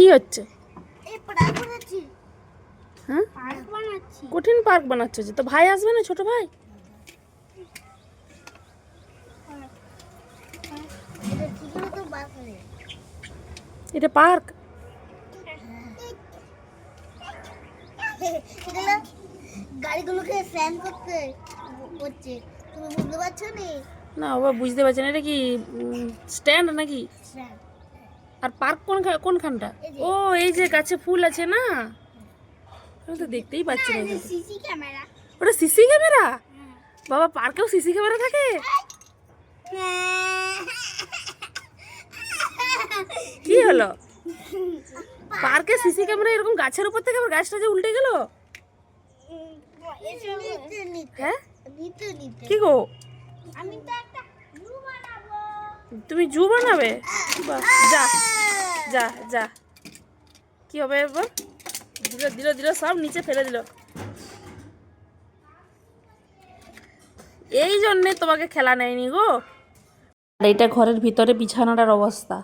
কি হচ্ছে? এই পার্ক বানাচ্ছি। হ্যাঁ, পার্ক বানাচ্ছি। কঠিন পার্ক বানাচ্ছ যে? তো ভাই আসবে না, ছোট ভাই? এটা কি করে তো বাস নেই। এটা পার্ক? এগুলো গাড়িগুলোকে স্ট্যান্ড করতে করছে। তুমি বুঝতে পারছো না? না বাবা, বুঝতে পারছি না। এটা কি স্ট্যান্ড নাকি? স্ট্যান্ড। আর পার্ক কোনখানটা? এই যে। ও, এই যে গাছে ফুল আছে না? আমি তো দেখতেই পাচ্ছি না এখানে। CC camera. ওটা সিসি ক্যামেরা? বাবা, পার্কেও সিসি ক্যামেরা থাকে? কি হলো? পার্কে সিসি ক্যামেরা এরকম গাছের উপর থেকে আবার গাছটা যে উল্টে গেল? হ্যাঁ, কি গো? আমি তো একটা জু বানাবো। তুমি জু বানাবে? বাহ, যা যা যা। কি হবে এবার? দিল দিল দিল, সব নিচে ফেলে দিল। এই জন্যে তোমাকে খেলা নেয়নি গো। আর এটা ঘরের ভিতরে বিছানাটার অবস্থা।